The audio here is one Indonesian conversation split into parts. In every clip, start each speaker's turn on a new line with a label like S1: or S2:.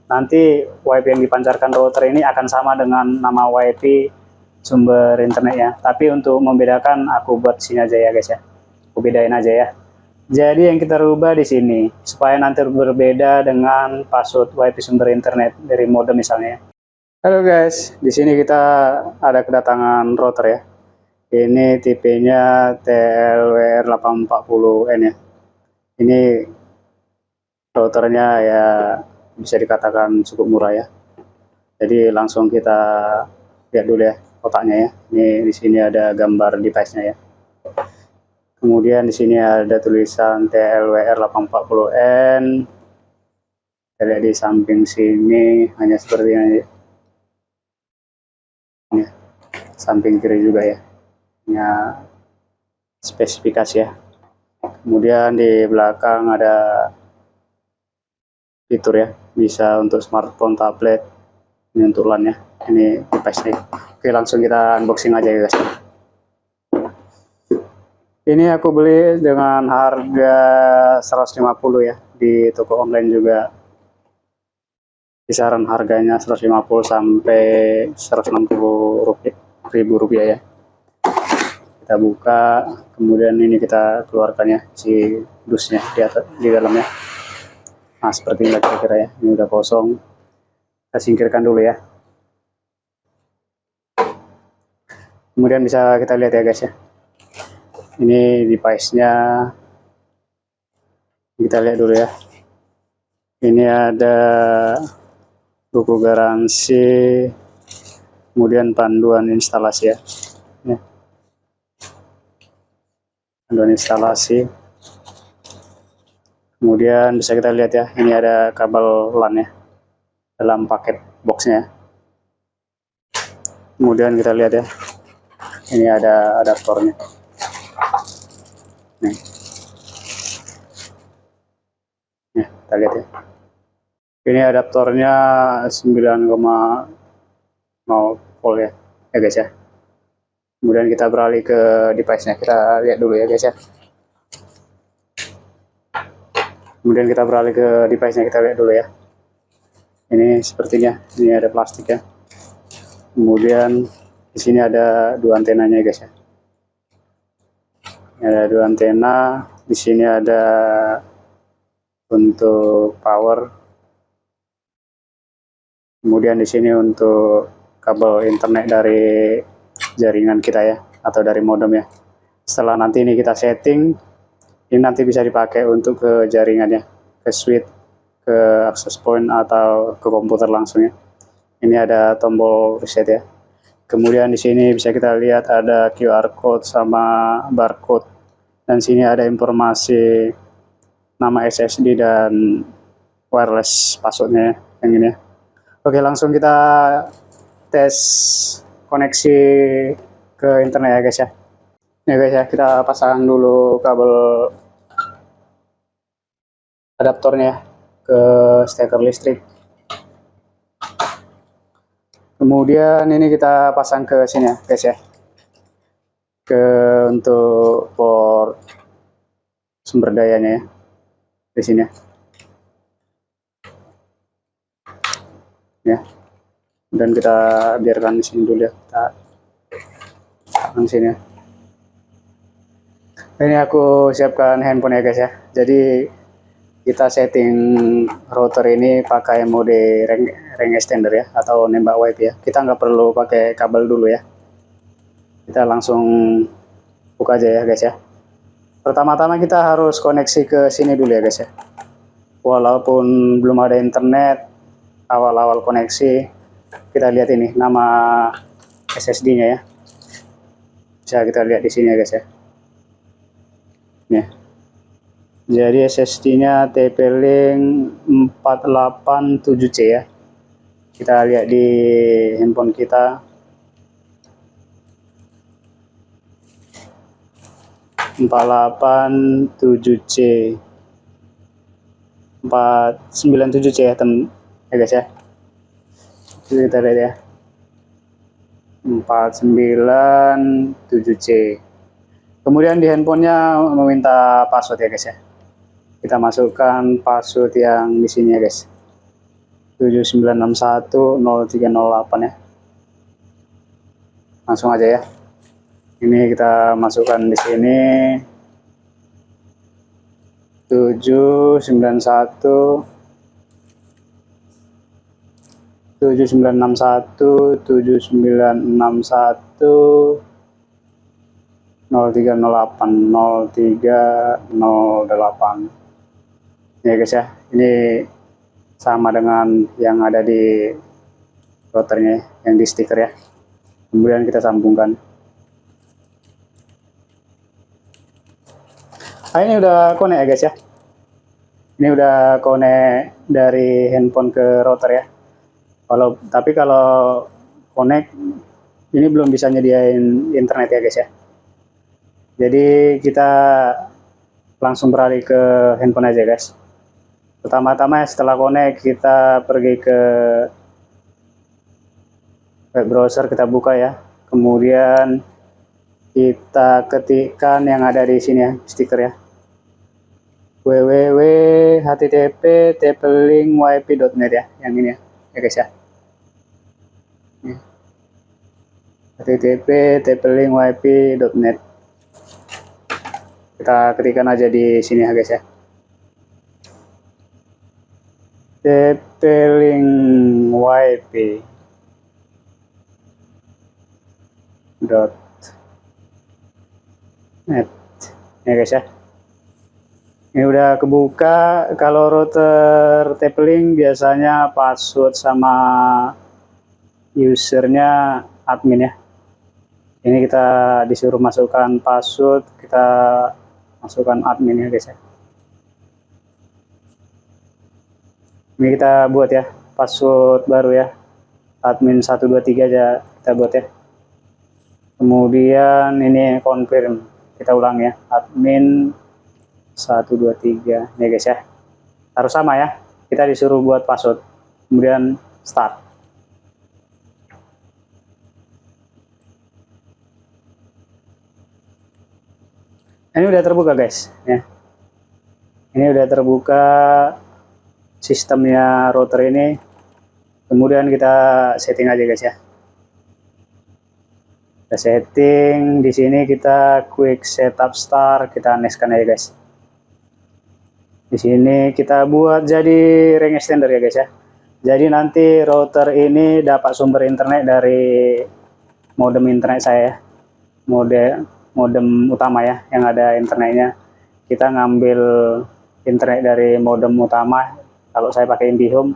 S1: nanti WiFi yang dipancarkan router ini akan sama dengan nama WiFi sumber internetnya. Tapi untuk membedakan aku buat sini aja ya guys ya. Aku bedain aja ya. Jadi yang kita rubah di sini supaya nanti berbeda dengan password WiFi sumber internet dari modem misalnya. Halo guys, di sini kita ada kedatangan router ya. Ini tipenya TLWR840N ya. Ini routernya ya bisa dikatakan cukup murah ya. Jadi langsung kita lihat dulu ya kotaknya ya. Ini di sini ada gambar device-nya ya. Kemudian di sini ada tulisan TLWR840N. Kita lihat di samping sini hanya seperti ini. Ya, samping kiri juga ya. Hanya spesifikasi ya. Kemudian di belakang ada fitur ya, bisa untuk smartphone, tablet, ini untuk LAN ya. Ini device nih. Oke, langsung kita unboxing aja ya guys. Ini aku beli dengan harga 150 ya, di toko online juga kisaran harganya 150 sampai 160 ribu rupiah ya. Kita buka, kemudian ini kita keluarkan ya si dusnya di dalamnya. Nah seperti ini kira-kira ya, ini udah kosong. Kita singkirkan dulu ya. Kemudian bisa kita lihat ya guys ya. Ini device-nya. Kita lihat dulu ya. Ini ada buku garansi, kemudian panduan instalasi ya. Panduan instalasi. Kemudian bisa kita lihat ya, ini ada kabel LAN ya dalam paket boxnya. Kemudian kita lihat ya, ini ada adaptornya. Nih, kita lihat ya. Ini adaptornya 9,0 volt ya, guys ya. Kemudian kita beralih ke device-nya, kita lihat dulu ya guys ya. Kemudian kita beralih ke device-nya, kita lihat dulu ya. Ini sepertinya, ini ada plastik ya. Kemudian di sini ada dua antenanya guys ya. Ini ada dua antena, di sini ada untuk power. Kemudian di sini untuk kabel internet dari jaringan kita ya, atau dari modem ya. Setelah nanti ini kita setting, ini nanti bisa dipakai untuk ke jaringannya, ke switch, ke access point atau ke komputer langsung ya. Ini ada tombol reset ya. Kemudian di sini bisa kita lihat ada QR code sama barcode, dan sini ada informasi nama SSD dan wireless passwordnya yang ini ya. Oke, langsung kita tes koneksi ke internet ya guys ya. Ini guys ya, kita pasang dulu kabel adaptornya ke steker listrik. Kemudian ini kita pasang ke sini ya guys ya, ke untuk port sumber dayanya ya, di sini ya. Dan kita biarkan di sini dulu ya, kita pasang sini ya. Ini aku siapkan handphone ya guys ya. Jadi kita setting router ini pakai mode range extender ya, atau nembak WiFi ya. Kita nggak perlu pakai kabel dulu ya. Kita langsung buka aja ya guys ya. Pertama-tama kita harus koneksi ke sini dulu ya guys ya. Walaupun belum ada internet, awal-awal koneksi kita lihat ini nama SSD-nya ya. Bisa kita lihat di sini ya guys ya. Nih. Jadi SSD-nya TP-Link 487C ya. Kita lihat di handphone kita. 487C. 497C ya ya guys ya. Kita lihat ya. 497C. Kemudian di handphonenya meminta password ya guys ya. Kita masukkan password yang di sini ya guys. 79610308 ya. Langsung aja ya. Ini kita masukkan di sini 791 7961 7961 0308 ya guys ya. Ini sama dengan yang ada di routernya, yang di stiker ya. Kemudian kita sambungkan. Nah, ini udah connect ya guys ya. Ini udah connect dari handphone ke router ya. Tapi kalau connect ini belum bisa nyediain internet ya guys ya. Jadi kita langsung beralih ke handphone aja guys. Pertama-tama setelah connect kita pergi ke web browser, kita buka ya. Kemudian kita ketikkan yang ada di sini ya, stiker ya. www.http://tplinkyp.net ya, yang ini ya guys ya. http://tplinkyp.net. Kita ketikkan aja di sini ya guys ya. tplinkyp.net ya guys ya. Ini udah kebuka. Kalau router TP-Link biasanya password sama usernya admin ya. Ini kita disuruh masukkan password, kita masukkan admin ya guys ya. Ini kita buat ya password baru ya, admin 123 aja kita buat ya. Kemudian ini confirm, kita ulang ya, admin 123 ya guys ya. Harus sama ya, kita disuruh buat password. Kemudian start. Ini udah terbuka guys ya. Ini udah terbuka sistemnya router ini. Kemudian kita setting aja guys ya. Kita setting di sini, kita quick setup start, kita next kan aja guys. Di sini kita buat jadi ring extender ya guys ya. Jadi nanti router ini dapat sumber internet dari modem internet saya ya. Modem utama ya, yang ada internetnya. Kita ngambil internet dari modem utama, kalau saya pakai IndiHome,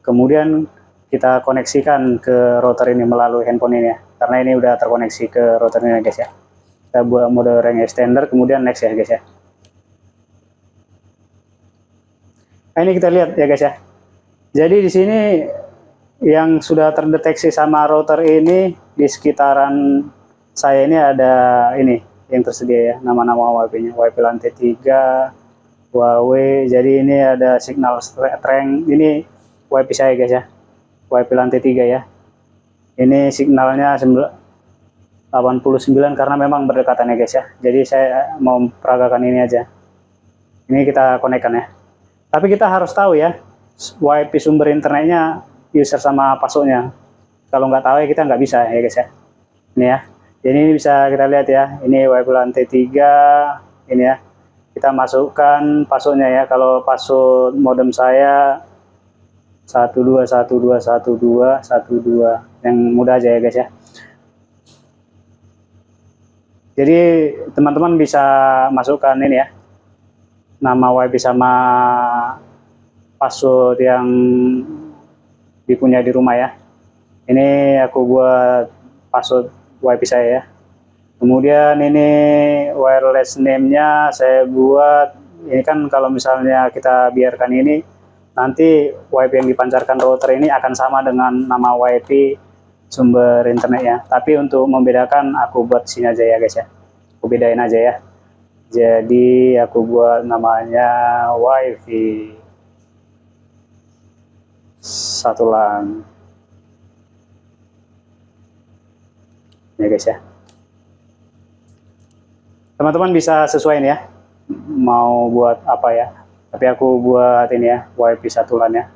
S1: kemudian kita koneksikan ke router ini melalui handphone ini ya, karena ini udah terkoneksi ke router ini guys ya. Kita buat mode ring extender, kemudian next ya guys ya. Nah, ini kita lihat ya guys ya. Jadi di sini yang sudah terdeteksi sama router ini, di sekitaran saya ini ada ini yang tersedia ya, nama-nama WiFi-nya, WiFi lantai 3, Huawei. Jadi ini ada signal strength, ini WiFi saya guys ya, WiFi lantai 3 ya. Ini signalnya 89 karena memang berdekatan ya guys ya. Jadi saya mau peragakan ini aja. Ini kita konekkan ya. Tapi kita harus tahu ya, WiFi sumber internetnya, user sama passwordnya. Kalau nggak tahu ya kita nggak bisa ya guys ya. Ini ya. Jadi ini bisa kita lihat ya, ini WiFi lantai 3, ini ya. Kita masukkan passwordnya ya. Kalau password modem saya 12121212, yang mudah aja ya guys ya. Jadi teman-teman bisa masukkan ini ya, nama WiFi sama password yang dipunya di rumah ya. Ini aku buat password WiFi saya ya. Kemudian ini wireless name-nya saya buat, ini kan kalau misalnya kita biarkan ini, nanti WiFi yang dipancarkan router ini akan sama dengan nama WiFi sumber internetnya. Tapi untuk membedakan aku buat sini aja ya guys ya. Aku bedain aja ya. Jadi aku buat namanya WiFi satu LAN. Ya guys ya. Teman-teman bisa sesuaiin ya, mau buat apa ya. Tapi aku buat ini ya, WiFi satu LAN ya.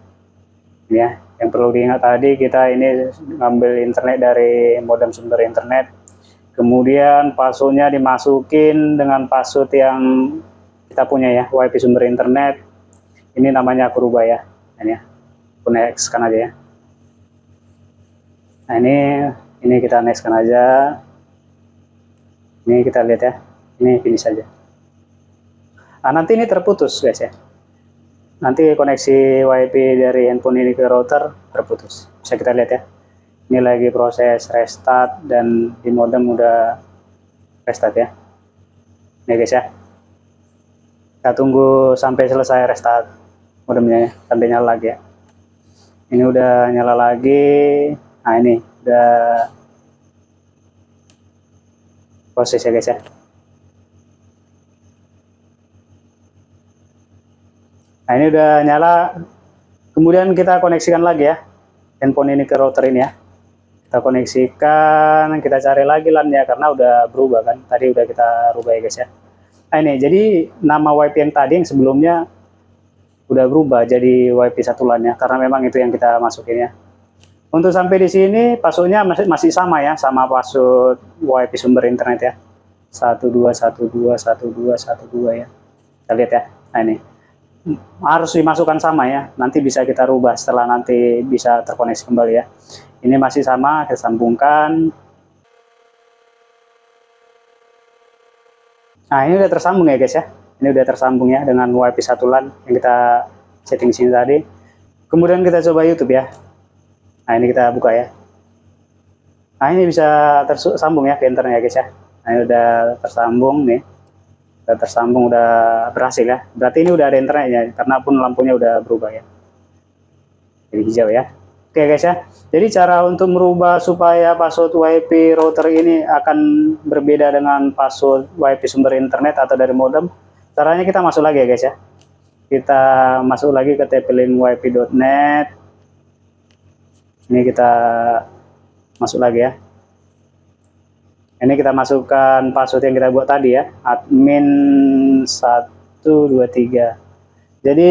S1: Ini ya, yang perlu diingat tadi, kita ini ngambil internet dari modem sumber internet, kemudian passwordnya dimasukin dengan password yang kita punya ya, WiFi sumber internet. Ini namanya aku rubah ya, ini ya, aku next kan aja ya. Nah ini kita next kan aja. Ini kita lihat ya, ini finish saja. Nah, nanti ini terputus guys ya. Nanti koneksi WiFi dari handphone ini ke router terputus. Bisa kita lihat ya. Ini lagi proses restart dan di modem udah restart ya. Ini guys ya. Kita tunggu sampai selesai restart modemnya ya, sampai nyala lagi ya. Ini udah nyala lagi. Nah ini udah proses ya guys ya. Nah ini udah nyala, kemudian kita koneksikan lagi ya handphone ini ke router ini ya. Kita koneksikan, kita cari lagi LAN-nya karena udah berubah kan, tadi udah kita rubah ya guys ya. Nah ini jadi nama WiFi yang tadi yang sebelumnya udah berubah jadi WiFi 1 LAN ya, karena memang itu yang kita masukin ya. Untuk sampai di sini passwordnya masih sama ya, sama password WiFi sumber internet ya, 12121212 ya. Kita lihat ya. Nah ini harus dimasukkan sama ya, nanti bisa kita rubah setelah nanti bisa terkoneksi kembali ya. Ini masih sama, kita sambungkan. Nah ini udah tersambung ya guys ya, ini udah tersambung ya dengan WiFi 1 LAN yang kita setting sini tadi. Kemudian kita coba YouTube ya. Nah ini kita buka ya. Nah ini bisa tersambung ya ke internet ya guys ya. Nah ini udah tersambung nih, udah tersambung, udah berhasil ya. Berarti ini udah ada internetnya, karena pun lampunya udah berubah ya, jadi hijau ya. Oke guys ya, jadi cara untuk merubah supaya password WiFi router ini akan berbeda dengan password WiFi sumber internet atau dari modem. Caranya kita masuk lagi ya guys ya. Kita masuk lagi ke tplink-wifi.net. Ini kita masuk lagi ya. Ini kita masukkan password yang kita buat tadi ya, admin 123. Jadi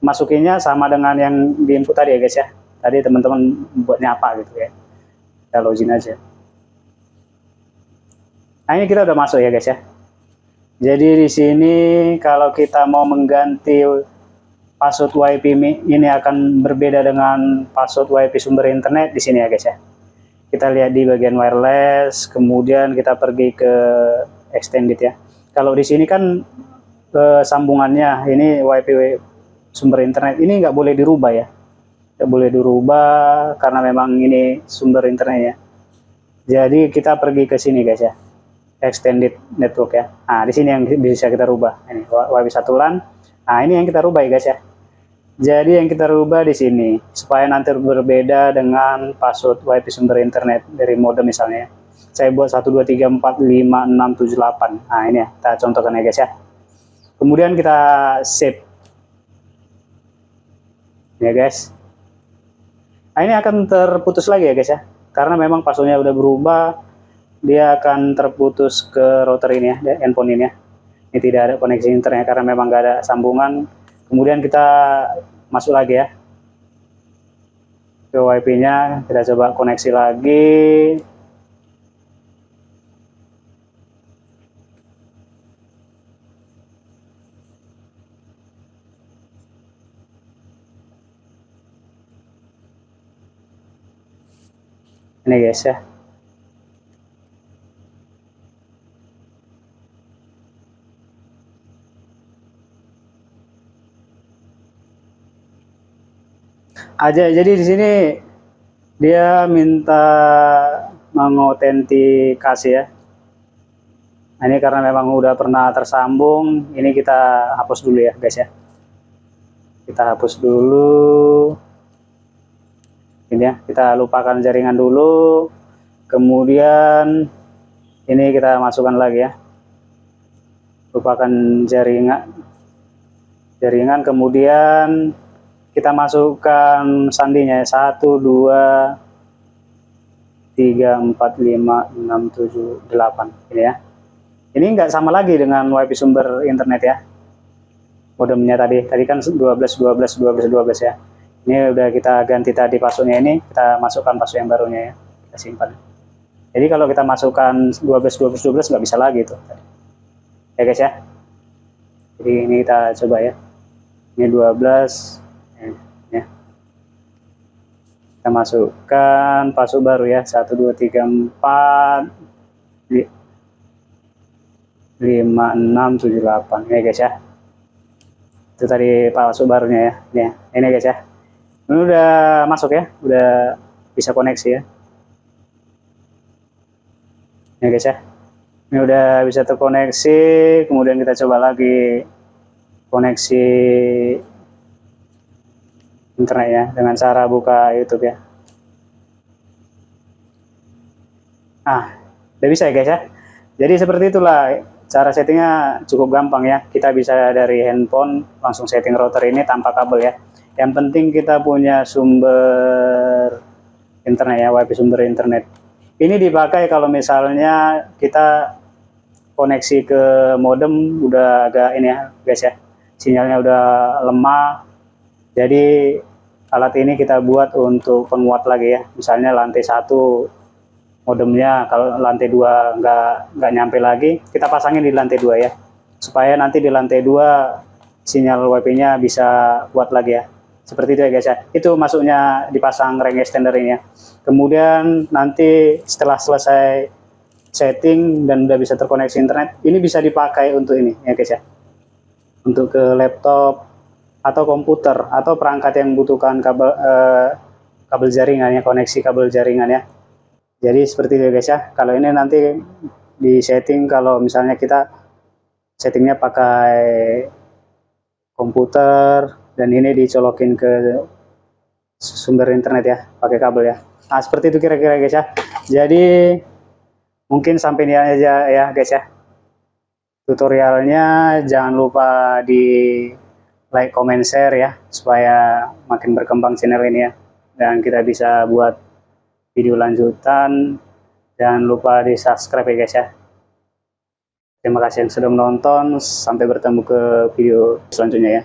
S1: masukinnya sama dengan yang di input tadi ya guys ya. Tadi teman-teman buatnya apa gitu ya. Kita login aja. Nah ini kita udah masuk ya guys ya. Jadi di sini kalau kita mau mengganti password WiFi ini akan berbeda dengan password WiFi sumber internet di sini ya guys ya. Kita lihat di bagian wireless, kemudian kita pergi ke extended ya. Kalau di sini kan sambungannya ini WiFi sumber internet ini nggak boleh dirubah ya, nggak boleh dirubah karena memang ini sumber internetnya. Jadi kita pergi ke sini guys ya, extended network ya. Nah di sini yang bisa kita rubah, ini WiFi 1 LAN. Nah ini yang kita rubah ya guys ya. Jadi yang kita rubah di sini supaya nanti berbeda dengan password WiFi sumber internet dari modem misalnya. Saya buat 123456678. Nah ini ya, kita contohkan ya guys ya. Kemudian kita save. Ya guys. Nah ini akan terputus lagi ya guys ya. Karena memang passwordnya udah berubah, dia akan terputus ke router ini ya, handphone ini ya. Ini tidak ada koneksi internet karena memang nggak ada sambungan. Kemudian kita masuk lagi ya ke WiFi-nya, kita coba koneksi lagi. Ini guys ya. Jadi di sini dia minta mengotentikasi ya. Nah, ini karena memang udah pernah tersambung, ini kita hapus dulu ya guys ya. Kita hapus dulu. Ini ya, kita lupakan jaringan dulu. Kemudian ini kita masukkan lagi ya. Lupakan jaringan, kemudian kita masukkan sandinya 1 2 3 4 5 6 7 8 ini ya. Ini enggak sama lagi dengan WiFi sumber internet ya. Modemnya tadi kan 12 12 12 12 ya. Ini udah kita ganti tadi passwordnya, ini kita masukkan password yang barunya ya, kita simpan. Jadi kalau kita masukkan 12 nggak bisa lagi tuh ya guys ya. Jadi ini kita coba ya, ini 12 ya. Kita masukkan password baru ya, 1234 5678 ya guys ya. Itu tadi password barunya ya. Ini guys ya. Ini udah masuk ya, udah bisa koneksi ya. Ya guys ya. Ini udah bisa terkoneksi, kemudian kita coba lagi koneksi internet ya dengan cara buka YouTube ya. Udah bisa ya guys ya. Jadi seperti itulah cara settingnya, cukup gampang ya. Kita bisa dari handphone langsung setting router ini tanpa kabel ya. Yang penting kita punya sumber internet ya, wifi sumber internet. Ini dipakai kalau misalnya kita koneksi ke modem udah agak ini ya guys ya, sinyalnya udah lemah. Jadi alat ini kita buat untuk penguat lagi ya. Misalnya lantai 1 modemnya, kalau lantai 2 nggak nyampe lagi, kita pasangin di lantai 2 ya, supaya nanti di lantai 2 sinyal wifi-nya bisa kuat lagi ya. Seperti itu ya guys ya. Itu masuknya dipasang ring extender ini ya. Kemudian nanti setelah selesai setting dan udah bisa terkoneksi internet, ini bisa dipakai untuk ini ya guys ya, untuk ke laptop atau komputer atau perangkat yang membutuhkan kabel jaringan ya, koneksi kabel jaringan ya. Jadi seperti itu guys ya. Kalau ini nanti di setting, kalau misalnya kita settingnya pakai komputer dan ini dicolokin ke sumber internet ya, pakai kabel ya. Nah seperti itu kira-kira guys ya. Jadi mungkin sampai ini aja ya guys ya tutorialnya. Jangan lupa di like, comment, share ya, supaya makin berkembang channel ini ya, dan kita bisa buat video lanjutan. Jangan lupa di subscribe ya guys ya. Terima kasih yang sudah menonton, sampai bertemu ke video selanjutnya ya.